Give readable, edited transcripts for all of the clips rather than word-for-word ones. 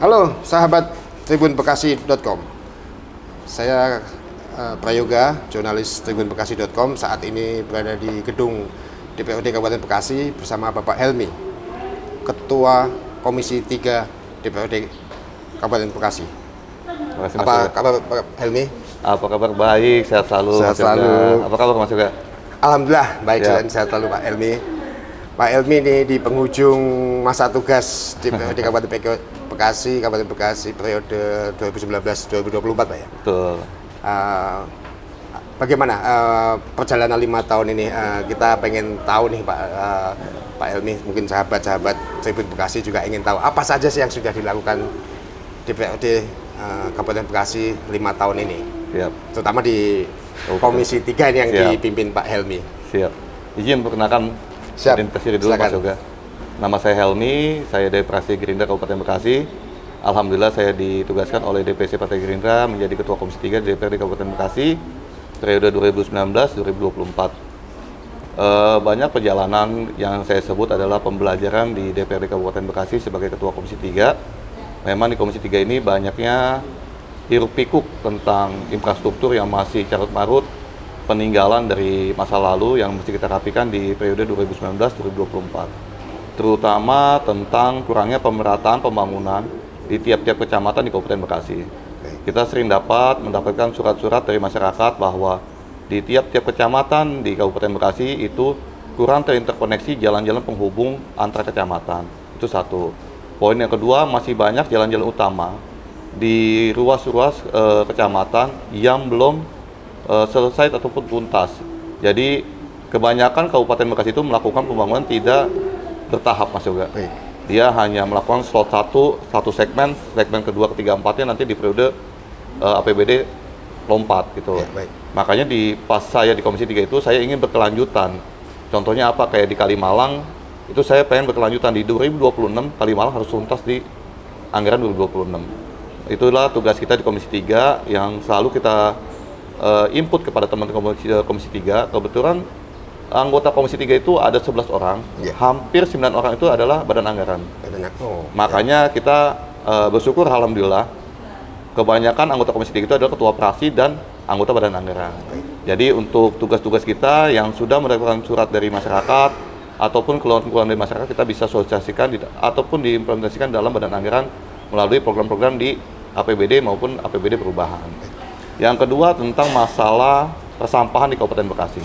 Halo sahabat tribunbekasi.com. Saya Prayoga, jurnalis tribunbekasi.com. Saat ini berada di gedung DPRD Kabupaten Bekasi bersama Bapak Helmi, Ketua Komisi 3 DPRD Kabupaten Bekasi. Apa kabar Pak Helmi? Apa kabar? Baik, sehat selalu. Sehat selalu. Apa kabar Mas Yoga? Alhamdulillah baik, Ya. sehat selalu Pak Helmi. Pak Helmi ini di penghujung masa tugas DPRD Kabupaten Bekasi periode 2019-2024 Pak ya. Betul. Bagaimana perjalanan 5 tahun ini? Kita pengen tahu nih Pak Helmi, mungkin sahabat-sahabat Tribun Bekasi juga ingin tahu apa saja sih yang sudah dilakukan DPRD Kabupaten Bekasi 5 tahun ini. Siap. Terutama di Komisi 3 ini yang dipimpin Pak Helmi. Siap. Izin perkenalkan identitas diri dulu Mas Yoga. Nama saya Helmi, saya dari Praksi Gerindra Kabupaten Bekasi. Alhamdulillah saya ditugaskan oleh DPC Partai Gerindra menjadi Ketua Komisi 3 DPRD Kabupaten Bekasi periode 2019-2024. Banyak perjalanan yang saya sebut adalah pembelajaran di DPRD Kabupaten Bekasi sebagai Ketua Komisi 3. Memang di Komisi 3 ini banyaknya hiruk-pikuk tentang infrastruktur yang masih carut-marut, peninggalan dari masa lalu yang mesti kita rapikan di periode 2019-2024. Terutama tentang kurangnya pemerataan pembangunan di tiap-tiap kecamatan di Kabupaten Bekasi. Kita sering mendapatkan surat-surat dari masyarakat bahwa di tiap-tiap kecamatan di Kabupaten Bekasi itu kurang terinterkoneksi jalan-jalan penghubung antar kecamatan. Itu satu. Poin yang kedua, masih banyak jalan-jalan utama di ruas-ruas kecamatan yang belum selesai ataupun tuntas. Jadi kebanyakan Kabupaten Bekasi itu melakukan pembangunan tidak bertahap Mas Yoga. Dia hanya melakukan slot satu segmen kedua, ketiga, empatnya nanti di periode APBD lompat gitu. Ya, baik. Makanya pas saya di Komisi 3 itu saya ingin berkelanjutan. Contohnya apa? Kayak di Kalimalang itu saya pengen berkelanjutan di 2026 Kalimalang harus tuntas di anggaran 2026. Itulah tugas kita di Komisi 3 yang selalu kita input kepada teman-teman Komisi 3. Kebetulan anggota Komisi 3 itu ada 11 orang, hampir 9 orang itu adalah badan anggaran. Makanya kita bersyukur alhamdulillah kebanyakan anggota Komisi 3 itu adalah ketua praksi dan anggota badan anggaran. Jadi untuk tugas-tugas kita yang sudah mendapatkan surat dari masyarakat ataupun keluhan-keluhan dari masyarakat kita bisa sosialisasikan ataupun diimplementasikan dalam badan anggaran melalui program-program di APBD maupun APBD perubahan. Yang kedua tentang masalah persampahan di Kabupaten Bekasi.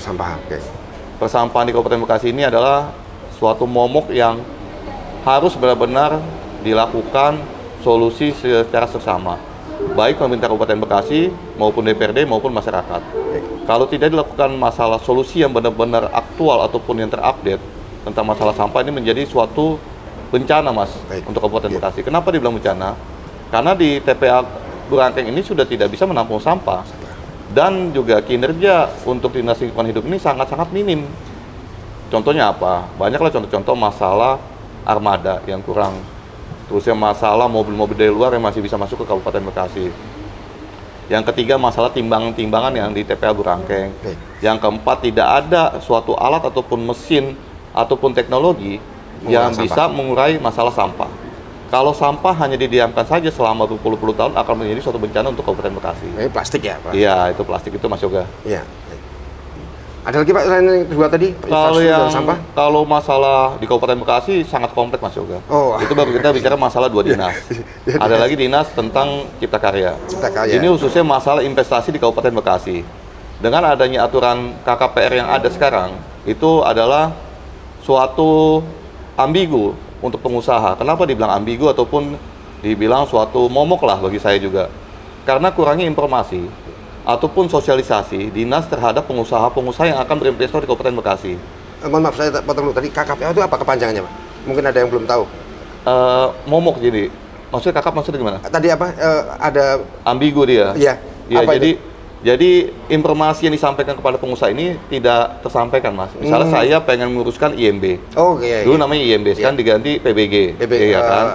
Persampahan di Kabupaten Bekasi ini adalah suatu momok yang harus benar-benar dilakukan solusi secara seksama, baik pemerintah Kabupaten Bekasi maupun DPRD maupun masyarakat. Kalau tidak dilakukan masalah solusi yang benar-benar aktual ataupun yang terupdate tentang masalah sampah, ini menjadi suatu bencana Mas untuk Kabupaten Bekasi. Kenapa dibilang bencana? Karena di TPA Burangkeng ini sudah tidak bisa menampung sampah. Dan juga kinerja untuk Dinas Lingkungan Hidup ini sangat-sangat minim. Contohnya apa? Banyaklah contoh-contoh masalah armada yang kurang. Terusnya masalah mobil-mobil dari luar yang masih bisa masuk ke Kabupaten Bekasi. Yang ketiga masalah timbangan-timbangan yang di TPA Burangkeng. Yang keempat tidak ada suatu alat ataupun mesin ataupun teknologi yang bisa mengurai masalah sampah. Kalau sampah hanya didiamkan saja selama berpuluh-puluh tahun akan menjadi suatu bencana untuk Kabupaten Bekasi. Ini plastik ya Pak? Iya, itu plastik itu Mas Yoga. Iya. Ada lagi Pak yang kedua tadi? Kalau masalah di Kabupaten Bekasi sangat kompleks Mas Yoga. Itu baru kita bicara masalah 2 dinas. Ada lagi dinas tentang Cipta Karya. Ini khususnya masalah investasi di Kabupaten Bekasi. Dengan adanya aturan KKPR yang ada sekarang, itu adalah suatu ambigu untuk pengusaha. Kenapa dibilang ambigu ataupun dibilang suatu momok lah bagi saya juga? Karena kurangnya informasi ataupun sosialisasi dinas terhadap pengusaha-pengusaha yang akan berinvestasi di Kabupaten Bekasi. Mohon maaf saya potong dulu tadi, KKPA itu apa kepanjangannya Pak? Mungkin ada yang belum tahu. Momok jadi. Maksudnya KKP maksudnya gimana? Tadi apa? Ada ambigu dia. Iya. Ya, jadi informasi yang disampaikan kepada pengusaha ini tidak tersampaikan Mas. Misalnya saya pengen menguruskan IMB. Dulu namanya IMB, sekarang diganti PBG. Iya kan?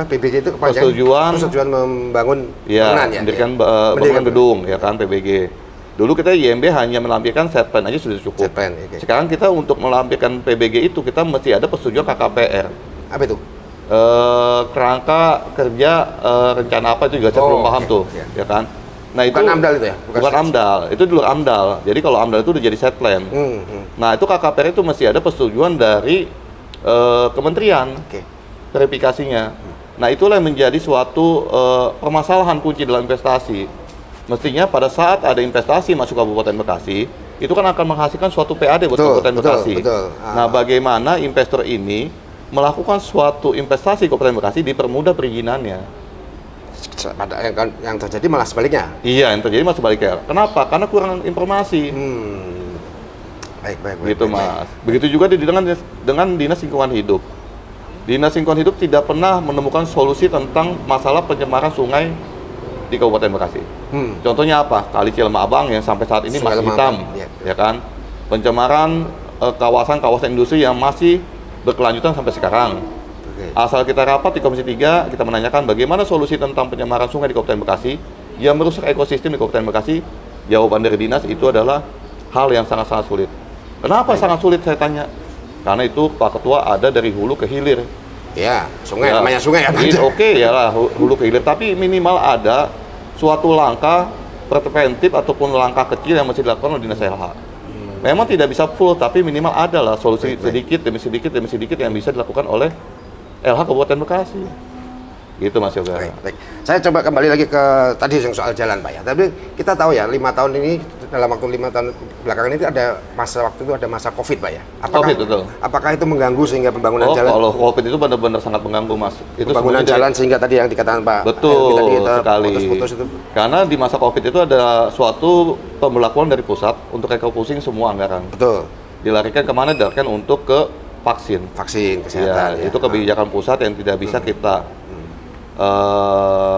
PBG itu kepanjangan persetujuan membangun bangunan ya. Mendirikan bangunan gedung ya kan, PBG. Dulu kita IMB hanya melampirkan set plan aja sudah cukup. Sekarang kita untuk melampirkan PBG itu kita mesti ada persetujuan KKPR. Apa itu? kerangka kerja rencana apa itu juga saya belum paham tuh, iya. ya kan? Nah itu Bukan AMDAL itu ya? bukan AMDAL, itu dulu AMDAL. Jadi kalau AMDAL itu udah jadi set plan. Nah itu KKPR itu mesti ada persetujuan dari kementerian Oke. verifikasinya. Nah itulah yang menjadi suatu permasalahan kunci dalam investasi. Mestinya pada saat ada investasi masuk Kabupaten Bekasi, itu kan akan menghasilkan suatu PAD buat Kabupaten Bekasi. Betul. Nah bagaimana investor ini melakukan suatu investasi Kabupaten Bekasi dipermudah perizinannya. Pada yang terjadi malah sebaliknya. Iya, yang terjadi malah sebaliknya. Kenapa? Karena kurang informasi. Baik. Gitu Mas. Begitu juga dengan Dinas Lingkungan Hidup. Dinas Lingkungan Hidup tidak pernah menemukan solusi tentang masalah pencemaran sungai di Kabupaten Bekasi. Contohnya apa? Kali Cilema Abang yang sampai saat ini masih hitam, ya kan? Pencemaran kawasan-kawasan industri yang masih berkelanjutan sampai sekarang. Asal kita rapat di Komisi 3, kita menanyakan bagaimana solusi tentang pencemaran sungai di Kabupaten Bekasi yang merusak ekosistem di Kabupaten Bekasi. Jawaban dari dinas itu adalah hal yang sangat-sangat sulit. Kenapa sangat sulit saya tanya? Karena itu Pak Ketua ada dari hulu ke hilir. Ya, sungai Ya, namanya sungai kan. Oke ya lah hulu ke hilir, tapi minimal ada suatu langkah preventif ataupun langkah kecil yang mesti dilakukan oleh Dinas LH. Memang tidak bisa full, tapi minimal ada lah solusi sedikit demi sedikit yang bisa dilakukan oleh LH Kabupaten Bekasi. Gitu Mas Yoga. Baik. Saya coba kembali lagi ke tadi yang soal jalan Pak ya. Tapi kita tahu ya 5 tahun ini, dalam waktu 5 tahun belakangan ini ada masa waktu itu ada masa COVID Pak ya. COVID, betul. Apakah itu mengganggu sehingga pembangunan jalan? Kalau COVID itu benar-benar sangat mengganggu Mas. Itu Pembangunan jalan sehingga tadi yang dikatakan Pak. Betul tadi kita sekali. putus-putus itu. Karena di masa COVID itu ada suatu pembelakuan dari pusat untuk refocusing semua anggaran. Betul. Dilarikan kemana? Dilarikan untuk ke vaksin. Vaksin kesehatan. Ya, itu kebijakan pusat yang tidak bisa kita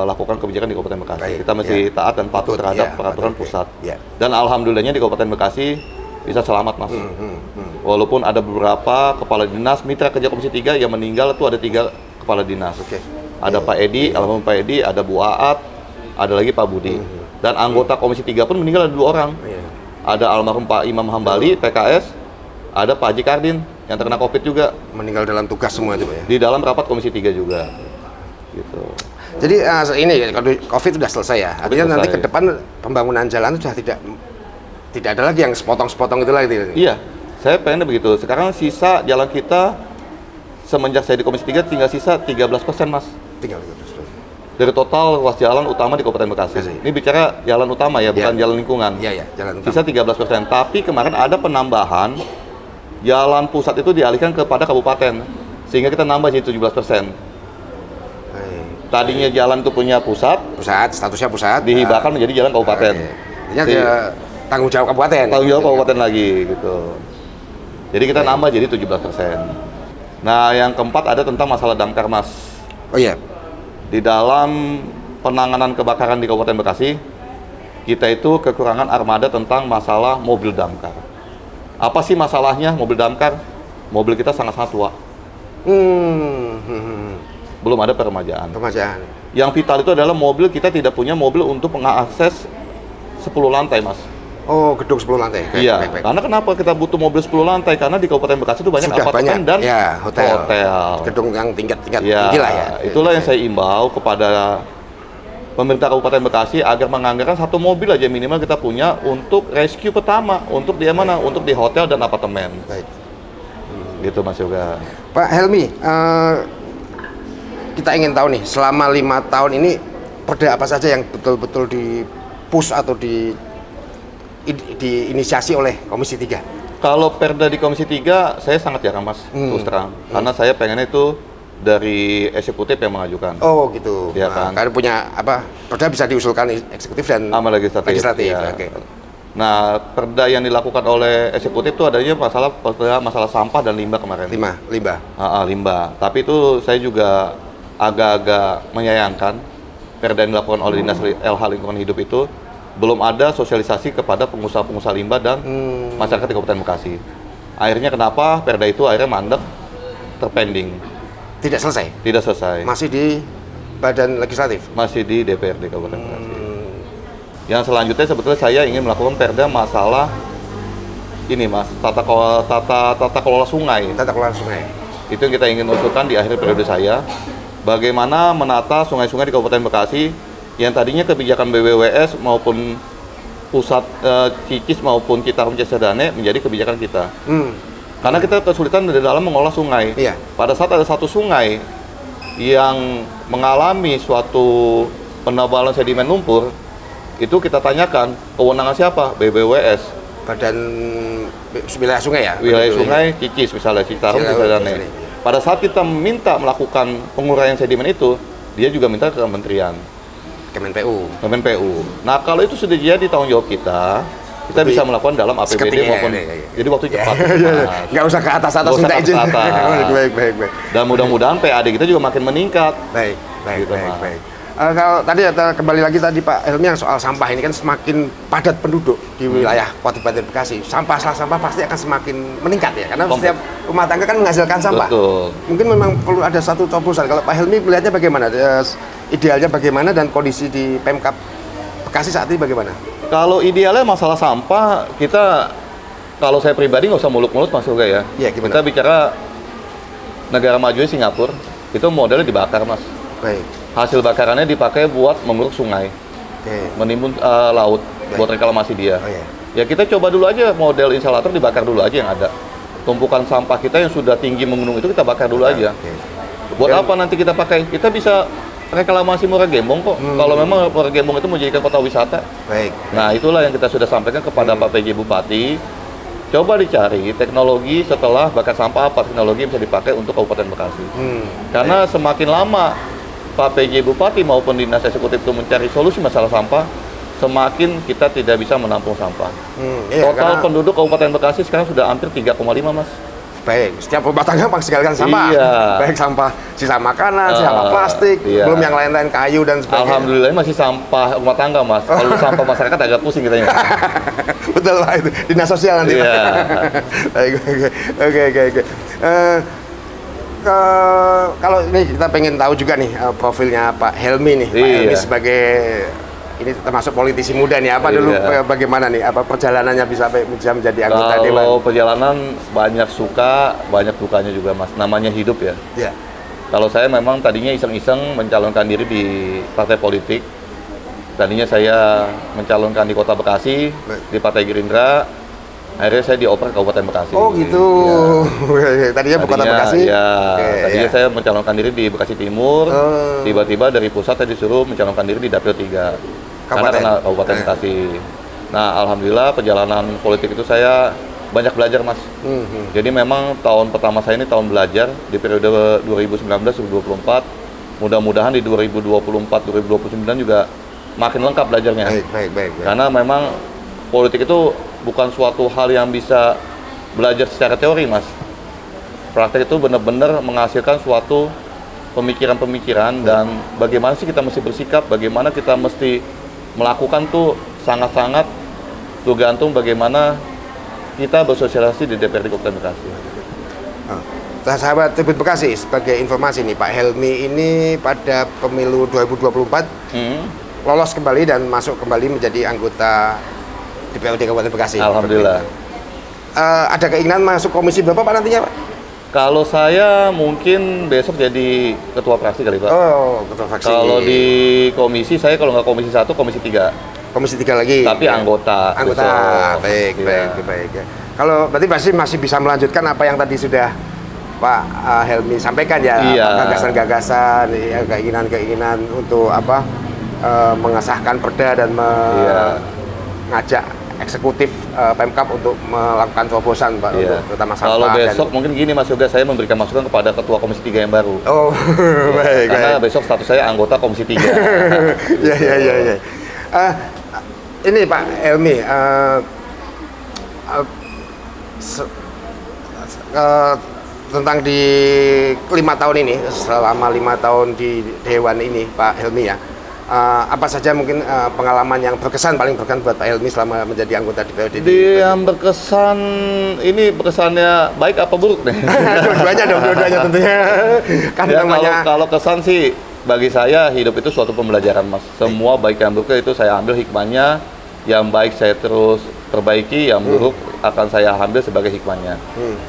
lakukan kebijakan di Kabupaten Bekasi. Baik, Kita mesti taat dan patuh terhadap peraturan pusat. Dan alhamdulillahnya di Kabupaten Bekasi bisa selamat Mas. Walaupun ada beberapa kepala dinas mitra kerja Komisi 3 yang meninggal, itu ada 3 kepala dinas. Ada Pak Edi, almarhum Pak Edi, ada Bu Aat, ada lagi Pak Budi. Dan anggota Komisi 3 pun meninggal ada 2 orang. Ada almarhum Pak Imam Hambali, PKS, ada Pak Haji Kardin yang terkena COVID juga. Meninggal dalam tugas semua itu Pak ya. Di dalam rapat Komisi 3 juga. Gitu. Jadi ini COVID sudah selesai ya. Artinya nanti ke depan pembangunan jalan sudah tidak ada lagi yang sepotong-sepotong itu lagi. Iya, saya pengen begitu. Sekarang sisa jalan kita semenjak saya di Komisi 3 tinggal sisa 13% Mas. Tinggal dari total ruas jalan utama di Kabupaten Bekasi. Ini bicara jalan utama ya, bukan jalan lingkungan. Iya, jalan utama. Sisa 13%. Tapi kemarin ada penambahan jalan pusat itu dialihkan kepada kabupaten. Sehingga kita nambah jadi 17%. Tadinya jalan itu punya pusat, statusnya pusat, dihibahkan menjadi jalan kabupaten. Ini ada tanggung jawab kabupaten. Tanggung jawab kabupaten lagi gitu. Jadi kita nambah jadi 17%. Nah, yang keempat ada tentang masalah damkar, Mas. Oh iya. Di dalam penanganan kebakaran di Kabupaten Bekasi, kita itu kekurangan armada tentang masalah mobil damkar. Apa sih masalahnya mobil damkar? Mobil kita sangat-sangat tua. Belum ada peremajaan. Yang vital itu adalah mobil kita tidak punya mobil untuk mengakses 10 lantai, Mas. Oh, gedung 10 lantai. Iya. Karena kenapa kita butuh mobil 10 lantai? Karena di Kabupaten Bekasi itu banyak apartemen dan hotel. Gedung yang tingkat-tingkat tinggi lah ya. Itulah yang saya imbau kepada pemerintah Kabupaten Bekasi agar menganggarkan 1 mobil aja minimal kita punya untuk rescue pertama, untuk di mana? Untuk di hotel dan apartemen. Baik. Gitu Mas Yoga. Pak Helmi, kita ingin tahu nih, selama 5 tahun ini perda apa saja yang betul-betul di push atau diinisiasi oleh Komisi 3? Kalau perda di Komisi 3 saya sangat jarang Mas, terus terang. Karena saya pengennya itu dari eksekutif yang mengajukan. Oh gitu. Ya kan. Karena punya perda bisa diusulkan eksekutif dan legislatif. Ya. Nah, perda yang dilakukan oleh eksekutif itu adanya masalah sampah dan limbah kemarin. Limbah. Limbah. Tapi itu saya juga agak-agak menyayangkan perda yang dilakukan oleh Dinas LH Lingkungan Hidup itu belum ada sosialisasi kepada pengusaha-pengusaha limbah dan masyarakat di Kabupaten Bekasi. Akhirnya kenapa perda itu akhirnya mandek, terpending. Tidak selesai? Tidak selesai. Masih di Badan Legislatif? Masih di DPRD Kabupaten Bekasi. Yang selanjutnya sebetulnya saya ingin melakukan perda masalah ini Mas, tata kelola sungai. Tata kelola sungai. Itu yang kita ingin usulkan di akhir periode saya. Bagaimana menata sungai-sungai di Kabupaten Bekasi yang tadinya kebijakan BWWS maupun pusat Cicis maupun Citarum Cisadane menjadi kebijakan kita. Karena kita kesulitan di dalam mengolah sungai. Iya. Pada saat ada satu sungai yang mengalami suatu penebalan sedimen lumpur, itu kita tanyakan kewenangan siapa? BBWS. Badan wilayah sungai ya? Wilayah sungai Cicis misalnya, Citarum Cisadane. Pada saat kita minta melakukan penguraian sedimen itu, dia juga minta ke kementerian. Kemenpu. Nah, kalau itu sudah jadi tanggung jawab kita bisa melakukan dalam APBD maupun jadi waktu cepat. Nggak usah ke atas-atas minta izin. Baik. Dan mudah-mudahan PAD kita juga makin meningkat. Baik. Gitu, Kalau tadi kembali lagi tadi Pak Helmi yang soal sampah ini kan semakin padat penduduk di wilayah Kabupaten Bekasi, sampah pasti akan semakin meningkat ya, karena setiap rumah tangga kan menghasilkan sampah. Betul. Mungkin memang perlu ada satu terobosan. Kalau Pak Helmi melihatnya bagaimana? Idealnya bagaimana dan kondisi di Pemkab Bekasi saat ini bagaimana? Kalau idealnya masalah sampah, kita kalau saya pribadi nggak usah muluk-muluk Mas Yoga ya. Iya, gimana? Kita bicara negara maju Singapura, itu modelnya dibakar Mas. Baik. Hasil bakarannya dipakai buat menguruk sungai, menimbun laut, buat reklamasi dia. Oh, iya. Ya kita coba dulu aja model instalator dibakar dulu aja yang ada. Tumpukan sampah kita yang sudah tinggi menggunung itu kita bakar dulu aja. Buat apa nanti kita pakai? Kita bisa reklamasi Muara Gembong kok. Kalau memang Muara Gembong itu menjadikan kota wisata. Baik. Nah itulah yang kita sudah sampaikan kepada Pak PJ Bupati. Coba dicari teknologi setelah bakar sampah apa teknologi yang bisa dipakai untuk Kabupaten Bekasi. Karena semakin lama Pak PJ Bupati maupun Dinas Eksekutif itu mencari solusi masalah sampah, semakin kita tidak bisa menampung sampah. Total penduduk Kabupaten Bekasi sekarang sudah hampir 3,5 Mas. Baik, setiap rumah tangga menghasilkan sampah. Iya. Baik sampah sisa makanan, sisa plastik, belum yang lain-lain kayu dan sebagainya. Alhamdulillah masih sampah rumah tangga Mas. Kalau sampah masyarakat agak pusing kitanya. Betul Pak, itu dinas sosial nanti. Iya. Oke. Kalau ini kita pengen tahu juga nih profilnya Pak Helmi nih. Pak Helmi sebagai ini termasuk politisi muda nih. Apa dulu bagaimana nih? Apa perjalanannya bisa menjadi anggota dewan? Kalau perjalanan banyak suka, banyak dukanya juga Mas. Namanya hidup ya. Iya. Kalau saya memang tadinya iseng-iseng mencalonkan diri di partai politik. Tadinya saya mencalonkan di Kota Bekasi, di Partai Gerindra. Akhirnya saya dioper Kabupaten Bekasi. Oh gitu. Ya. Tadinya Kota Bekasi. Ya. Tadinya saya mencalonkan diri di Bekasi Timur. Tiba-tiba dari pusat saya disuruh mencalonkan diri di Dapil 3. Karena Kabupaten Bekasi. Nah, alhamdulillah perjalanan politik itu saya banyak belajar Mas. Jadi memang tahun pertama saya ini tahun belajar di periode 2019-2024. Mudah-mudahan di 2024-2029 juga makin lengkap belajarnya. Baik. Karena memang politik itu bukan suatu hal yang bisa belajar secara teori, Mas. Praktek itu benar-benar menghasilkan suatu pemikiran-pemikiran dan bagaimana sih kita mesti bersikap, bagaimana kita mesti melakukan tuh sangat-sangat tergantung bagaimana kita bersosialisasi di DPRD Kabupaten Bekasi. Sahabat Tribun Bekasi, sebagai informasi nih, Pak Helmi ini pada pemilu 2024 lolos kembali dan masuk kembali menjadi anggota DPRD Kabupaten Bekasi. Alhamdulillah. Ada keinginan masuk komisi berapa Pak nantinya Pak? Kalau saya mungkin besok jadi ketua fraksi kali Pak. Oh, ketua fraksi. Kalau di komisi, saya kalau nggak komisi 1, komisi 3. Komisi 3 lagi? Tapi anggota. Baik. Ya. Kalau berarti pasti masih bisa melanjutkan apa yang tadi sudah Pak Helmi sampaikan ya, gagasan-gagasan, ya, keinginan-keinginan untuk apa mengesahkan perda dan mengajak eksekutif Pemkap untuk melakukan terobosan Pak untuk terutama sampah. Kalau besok mungkin gini Mas Yoga, saya memberikan masukan kepada Ketua Komisi 3 yang baru. Oh, baik. Karena besok status saya anggota Komisi 3. Ya. Ini Pak Helmi, tentang di 5 tahun ini, selama 5 tahun di Dewan ini Pak Helmi ya, apa saja mungkin pengalaman yang berkesan, paling berkesan buat Pak Helmi selama menjadi anggota DPRD? Yang berkesan, ini berkesannya baik apa buruk nih? Dua-duanya tentunya. Kan ya, namanya... kalau kesan sih, bagi saya hidup itu suatu pembelajaran Mas. Semua baik yang buruk itu saya ambil hikmahnya, yang baik saya terus perbaiki, yang buruk akan saya ambil sebagai hikmahnya.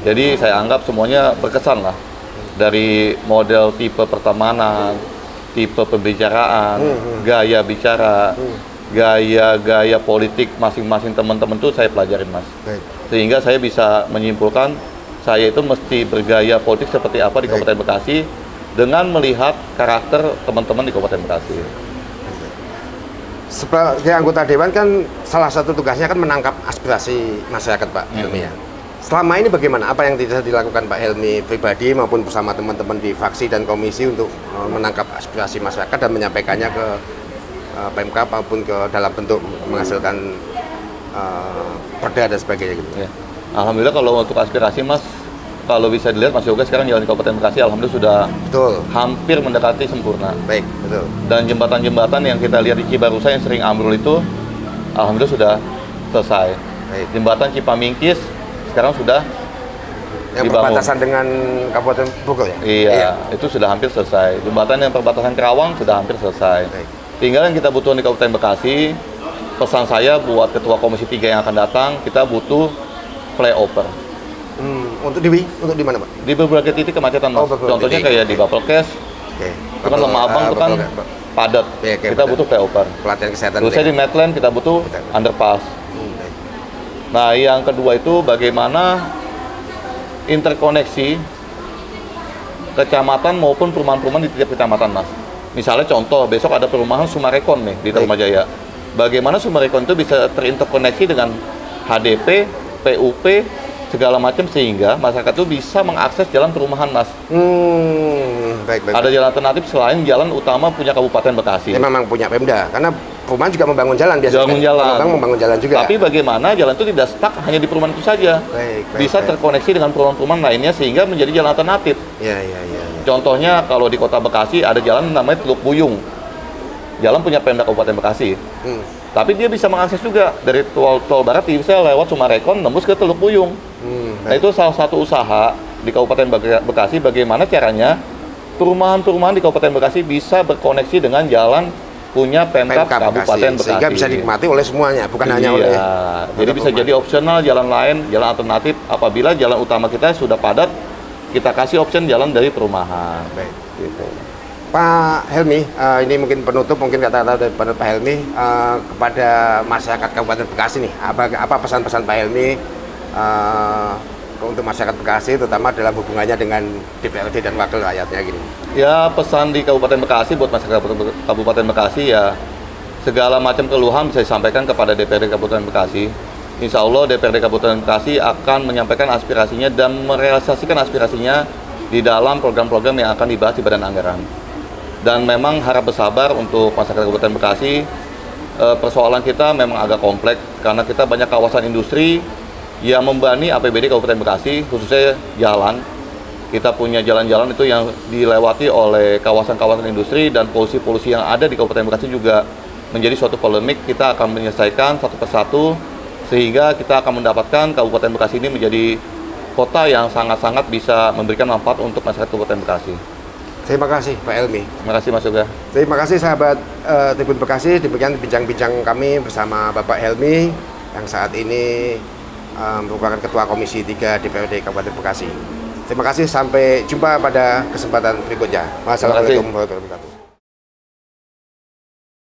Jadi saya anggap semuanya berkesan lah. dari model tipe pertemanan, tipe pembicaraan, gaya bicara, gaya-gaya politik masing-masing teman-teman tuh saya pelajarin, Mas. Baik. Sehingga saya bisa menyimpulkan saya itu mesti bergaya politik seperti apa di Kabupaten Bekasi dengan melihat karakter teman-teman di Kabupaten Bekasi. Sebagai anggota Dewan kan salah satu tugasnya kan menangkap aspirasi masyarakat, Pak Helmi ya. Selama ini bagaimana? Apa yang tidak dilakukan Pak Helmi pribadi maupun bersama teman-teman di fraksi dan komisi untuk menangkap aspirasi masyarakat dan menyampaikannya ke Pemkab maupun ke dalam bentuk menghasilkan perda dan sebagainya gitu. Ya. Alhamdulillah kalau untuk aspirasi, Mas, kalau bisa dilihat Mas Yoga sekarang jalan di Kabupaten Bekasi alhamdulillah sudah Betul. hampir mendekati sempurna. Baik, betul. Dan jembatan-jembatan yang kita lihat di Cibarusa yang sering ambrol itu alhamdulillah sudah selesai. Baik. Jembatan Cipamingkis sekarang sudah Yang dibangun. perbatasan dengan Kabupaten Bogor ya? Iya, itu sudah hampir selesai. Jembatan yang perbatasan Kerawang sudah hampir selesai. Baik. Tinggal yang kita butuhkan di Kabupaten Bekasi, pesan saya buat Ketua Komisi 3 yang akan datang, kita butuh flyover. Untuk di mana, Pak? Di berbagai titik kemacetan, Mas. Oh, beberapa Contohnya titik. kayak di Bapelkes, Oke. itu kan Lama Abang itu kan padat. Oke, oke, Kita padat. butuh flyover. Pelatihan kesehatan. Terus di Medland kita butuh Betul. underpass. Baik. Nah, yang kedua itu bagaimana interkoneksi kecamatan maupun perumahan-perumahan di tiap kecamatan, Mas. Misalnya contoh, besok ada perumahan Sumarekon nih di Baik. Tarumajaya. Bagaimana Sumarekon itu bisa terinterkoneksi dengan HDP, PUP, segala macam sehingga masyarakat itu bisa mengakses jalan perumahan, Mas. Baik, baik. Ada jalan alternatif selain jalan utama punya Kabupaten Bekasi. Dia memang punya Pemda, karena perumahan juga membangun jalan biasanya. Bangun kan? jalan. Pengembang membangun jalan juga. Tapi bagaimana jalan itu tidak stuck hanya di perumahan itu saja. Baik, baik, Bisa baik. terkoneksi dengan perumahan-perumahan lainnya sehingga menjadi jalan alternatif. Ya, ya, ya. Contohnya kalau di Kota Bekasi ada jalan namanya Teluk Buyung. Jalan punya Pemda Kabupaten Bekasi. Tapi dia bisa mengakses juga dari tol barat bisa lewat Sumarekon nembus ke Teluk Buyung. Nah, itu salah satu usaha di Kabupaten Bekasi bagaimana caranya perumahan-perumahan di Kabupaten Bekasi bisa berkoneksi dengan jalan punya Pemkab Kabupaten Bekasi. Sehingga bisa dinikmati oleh semuanya, bukan hanya oleh. Jadi bisa jadi opsional jalan lain, jalan alternatif apabila jalan utama kita sudah padat, kita kasih option jalan dari perumahan. Baik. Gitu. Pak Helmi, ini mungkin penutup, mungkin kata-kata dari Pak Helmi kepada masyarakat Kabupaten Bekasi nih, apa pesan-pesan Pak Helmi untuk masyarakat Bekasi, terutama dalam hubungannya dengan DPRD dan wakil rakyatnya gini. Ya, pesan di Kabupaten Bekasi buat masyarakat Kabupaten Bekasi ya, segala macam keluhan bisa disampaikan kepada DPRD Kabupaten Bekasi. Insya Allah DPRD Kabupaten Bekasi akan menyampaikan aspirasinya dan merealisasikan aspirasinya di dalam program-program yang akan dibahas di Badan Anggaran. Dan memang harap bersabar untuk masyarakat Kabupaten Bekasi. Persoalan kita memang agak kompleks karena kita banyak kawasan industri yang membebani APBD Kabupaten Bekasi, khususnya jalan. Kita punya jalan-jalan itu yang dilewati oleh kawasan-kawasan industri dan polusi-polusi yang ada di Kabupaten Bekasi juga menjadi suatu polemik. Kita akan menyelesaikan satu persatu sehingga kita akan mendapatkan Kabupaten Bekasi ini menjadi kota yang sangat-sangat bisa memberikan manfaat untuk masyarakat Kabupaten Bekasi. Terima kasih Pak Helmi. Terima kasih Mas Yoga. Terima kasih sahabat Tribun Bekasi, demikian bincang-bincang kami bersama Bapak Helmi yang saat ini merupakan Ketua Komisi 3 DPRD Kabupaten Bekasi. Terima kasih, sampai jumpa pada kesempatan berikutnya. Wassalamualaikum warahmatullahi wabarakatuh.